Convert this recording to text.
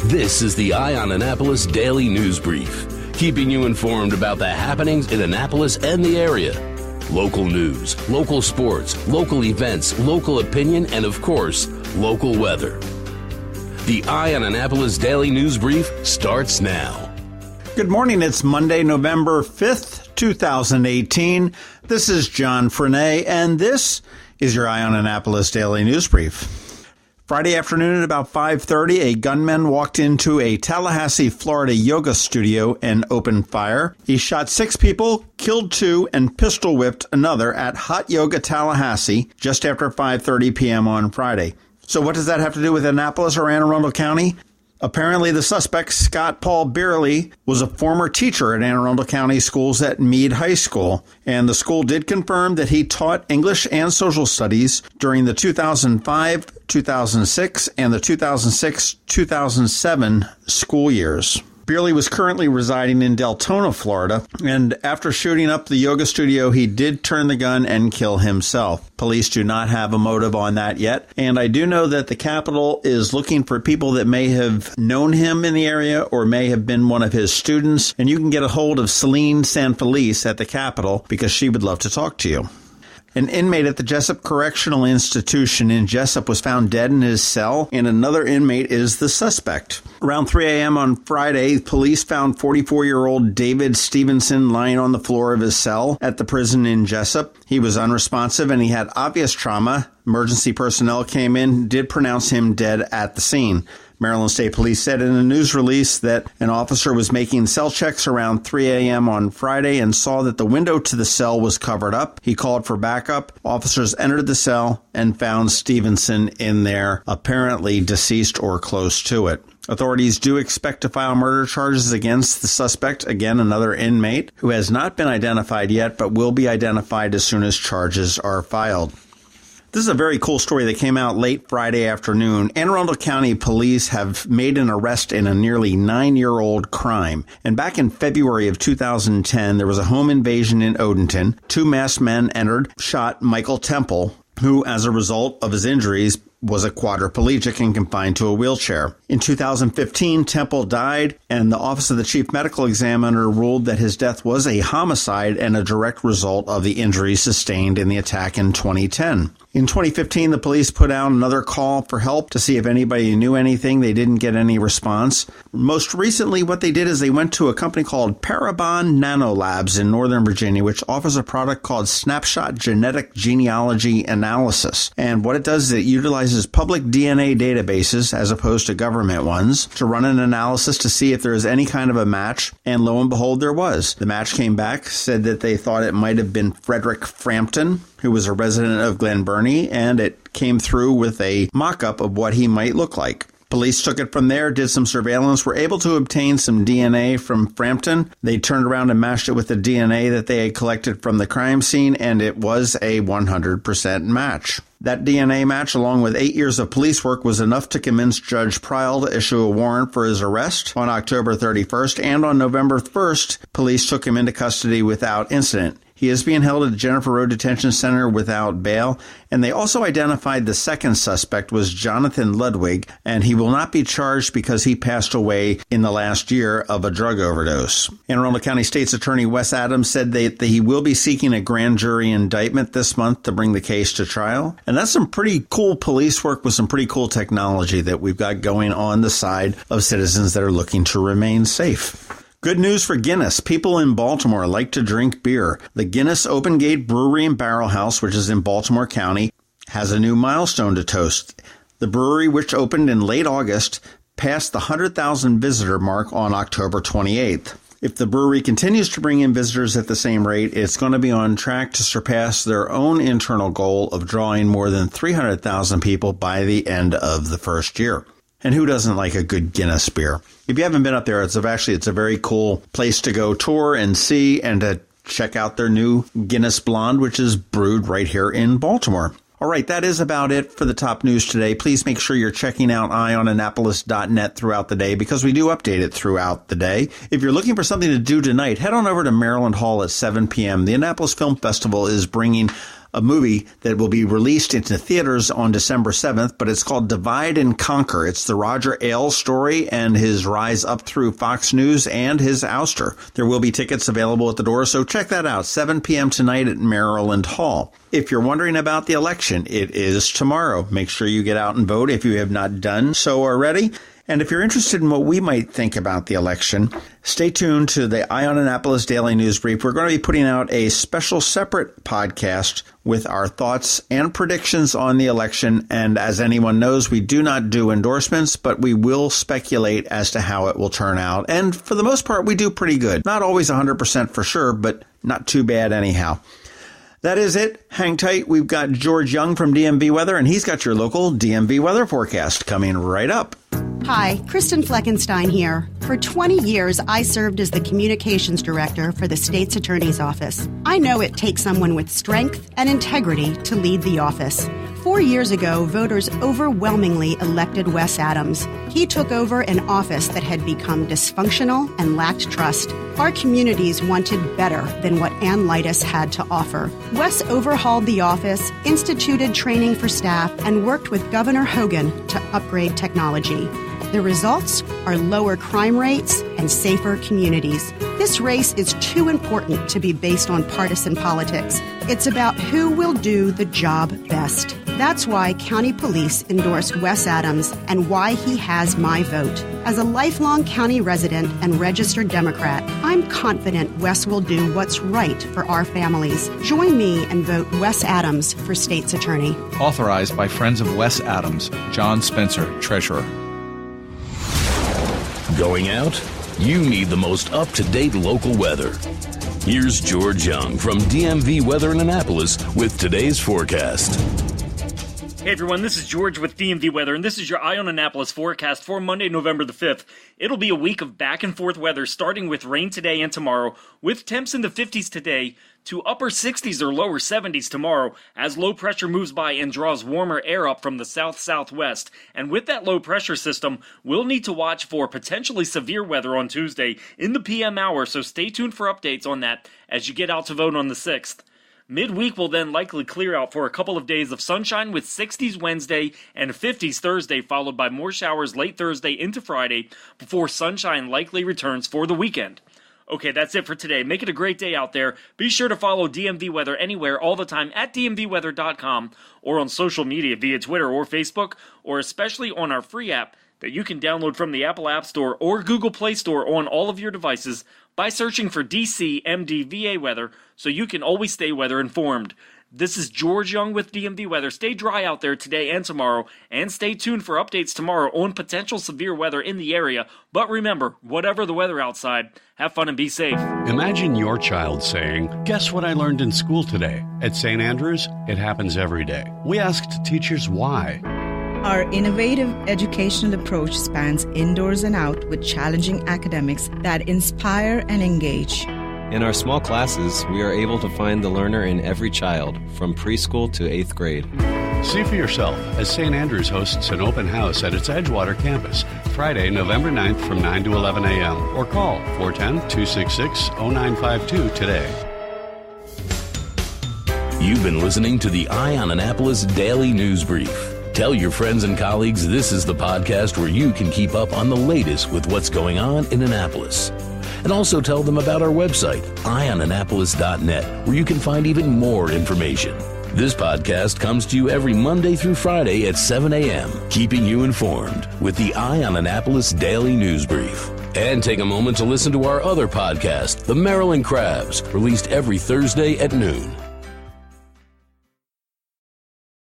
This is the Eye on Annapolis Daily News Brief, keeping you informed about the happenings in Annapolis and the area. Local news, local sports, local events, local opinion, and of course, local weather. The Eye on Annapolis Daily News Brief starts now. Good morning. It's Monday, November 5th, 2018. This is John Frenaye, and this is your Eye on Annapolis Daily News Brief. Friday afternoon at about 5:30, a gunman walked into a Tallahassee, Florida yoga studio and opened fire. He shot 6 people, killed 2, and pistol whipped another at Hot Yoga Tallahassee just after 5:30 p.m. on Friday. So what does that have to do with Annapolis or Anne Arundel County? Apparently, the suspect, Scott Paul Beerley, was a former teacher at Anne Arundel County Schools at Meade High School, and the school did confirm that he taught English and social studies during the 2005, 2006, and the 2006-2007 school years. Beerley was currently residing in Deltona, Florida, and after shooting up the yoga studio, he did turn the gun and kill himself. Police do not have a motive on that yet, and I do know that the Capitol is looking for people that may have known him in the area or may have been one of his students, and you can get a hold of Celine Sanfelice at the Capitol because she would love to talk to you. An inmate at the Jessup Correctional Institution in Jessup was found dead in his cell, and another inmate is the suspect. Around 3 a.m. on Friday, police found 44-year-old David Stevenson lying on the floor of his cell at the prison in Jessup. He was unresponsive and he had obvious trauma. Emergency personnel came in, did pronounce him dead at the scene. Maryland State Police said in a news release that an officer was making cell checks around 3 a.m. on Friday and saw that the window to the cell was covered up. He called for backup. Officers entered the cell and found Stevenson in there, apparently deceased or close to it. Authorities do expect to file murder charges against the suspect, again, another inmate, who has not been identified yet, but will be identified as soon as charges are filed. This is a very cool story that came out late Friday afternoon. Anne Arundel County Police have made an arrest in a nearly 9-year-old crime. And back in February of 2010, there was a home invasion in Odenton. 2 masked men entered, shot Michael Temple, who, as a result of his injuries, was a quadriplegic and confined to a wheelchair. In 2015, Temple died, and the Office of the Chief Medical Examiner ruled that his death was a homicide and a direct result of the injuries sustained in the attack in 2010. In 2015, the police put out another call for help to see if anybody knew anything. They didn't get any response. Most recently, what they did is they went to a company called Parabon Nanolabs in Northern Virginia, which offers a product called Snapshot Genetic Genealogy Analysis. And what it does is it utilizes public DNA databases, as opposed to government ones, to run an analysis to see if there is any kind of a match. And lo and behold, there was. The match came back, said that they thought it might have been Frederick Frampton, who was a resident of Glen Burnie, and it came through with a mock-up of what he might look like. Police took it from there, did some surveillance, were able to obtain some DNA from Frampton. They turned around and matched it with the DNA that they had collected from the crime scene, and it was a 100% match. That DNA match, along with 8 years of police work, was enough to convince Judge Pryl to issue a warrant for his arrest on October 31st, and on November 1st, police took him into custody without incident. He is being held at the Jennifer Road Detention Center without bail, and they also identified the second suspect was Jonathan Ludwig, and he will not be charged because he passed away in the last year of a drug overdose. Anne Arundel County State's Attorney Wes Adams said that he will be seeking a grand jury indictment this month to bring the case to trial, and that's some pretty cool police work with some pretty cool technology that we've got going on the side of citizens that are looking to remain safe. Good news for Guinness. People in Baltimore like to drink beer. The Guinness Open Gate Brewery and Barrel House, which is in Baltimore County, has a new milestone to toast. The brewery, which opened in late August, passed the 100,000 visitor mark on October 28th. If the brewery continues to bring in visitors at the same rate, it's going to be on track to surpass their own internal goal of drawing more than 300,000 people by the end of the first year. And who doesn't like a good Guinness beer? If you haven't been up there, it's a very cool place to go tour and see and to check out their new Guinness Blonde, which is brewed right here in Baltimore. All right, that is about it for the top news today. Please make sure you're checking out eyeonannapolis.net throughout the day because we do update it throughout the day. If you're looking for something to do tonight, head on over to Maryland Hall at 7 p.m. The Annapolis Film Festival is bringing a movie that will be released into theaters on December 7th, but it's called Divide and Conquer. It's the Roger Ailes story and his rise up through Fox News and his ouster. There will be tickets available at the door, so check that out, 7 p.m. tonight at Maryland Hall. If you're wondering about the election, it is tomorrow. Make sure you get out and vote if you have not done so already. And if you're interested in what we might think about the election, stay tuned to the Eye on Annapolis Daily News Brief. We're going to be putting out a special separate podcast with our thoughts and predictions on the election. And as anyone knows, we do not do endorsements, but we will speculate as to how it will turn out. And for the most part, we do pretty good. Not always 100% for sure, but not too bad anyhow. That is it. Hang tight. We've got George Young from DMV Weather, and he's got your local DMV weather forecast coming right up. Hi, Kristin Fleckenstein here. For 20 years, I served as the communications director for the state's attorney's office. I know it takes someone with strength and integrity to lead the office. 4 years ago, voters overwhelmingly elected Wes Adams. He took over an office that had become dysfunctional and lacked trust. Our communities wanted better than what Ann Lightus had to offer. Wes overhauled the office, instituted training for staff, and worked with Governor Hogan to upgrade technology. The results are lower crime rates and safer communities. This race is too important to be based on partisan politics. It's about who will do the job best. That's why County Police endorsed Wes Adams and why he has my vote. As a lifelong county resident and registered Democrat, I'm confident Wes will do what's right for our families. Join me and vote Wes Adams for state's attorney. Authorized by Friends of Wes Adams. John Spencer, Treasurer. Going out? You need the most up-to-date local weather. Here's George Young from DMV Weather in Annapolis with today's forecast. Hey everyone, this is George with DMV Weather, and this is your Eye on Annapolis forecast for Monday, November the 5th. It'll be a week of back-and-forth weather, starting with rain today and tomorrow, with temps in the 50s today to upper 60s or lower 70s tomorrow as low pressure moves by and draws warmer air up from the south-southwest. And with that low pressure system, we'll need to watch for potentially severe weather on Tuesday in the PM hour, so stay tuned for updates on that as you get out to vote on the 6th. Midweek will then likely clear out for a couple of days of sunshine with 60s Wednesday and 50s Thursday, followed by more showers late Thursday into Friday before sunshine likely returns for the weekend. Okay, that's it for today. Make it a great day out there. Be sure to follow DMV Weather anywhere all the time at dmvweather.com or on social media via Twitter or Facebook, or especially on our free app that you can download from the Apple App Store or Google Play Store on all of your devices by searching for DCMDVA Weather so you can always stay weather informed. This is George Young with DMV Weather. Stay dry out there today and tomorrow, and stay tuned for updates tomorrow on potential severe weather in the area. But remember, whatever the weather outside, have fun and be safe. Imagine your child saying, "Guess what I learned in school today?" At St. Andrews, it happens every day. We asked teachers why. Our innovative educational approach spans indoors and out with challenging academics that inspire and engage. In our small classes, we are able to find the learner in every child, from preschool to 8th grade. See for yourself as St. Andrews hosts an open house at its Edgewater campus, Friday, November 9th from 9 to 11 a.m. or call 410-266-0952 today. You've been listening to the Eye on Annapolis Daily News Brief. Tell your friends and colleagues this is the podcast where you can keep up on the latest with what's going on in Annapolis. And also tell them about our website, eyeonannapolis.net, where you can find even more information. This podcast comes to you every Monday through Friday at 7 a.m., keeping you informed with the Eye on Annapolis Daily News Brief. And take a moment to listen to our other podcast, The Maryland Crabs, released every Thursday at noon.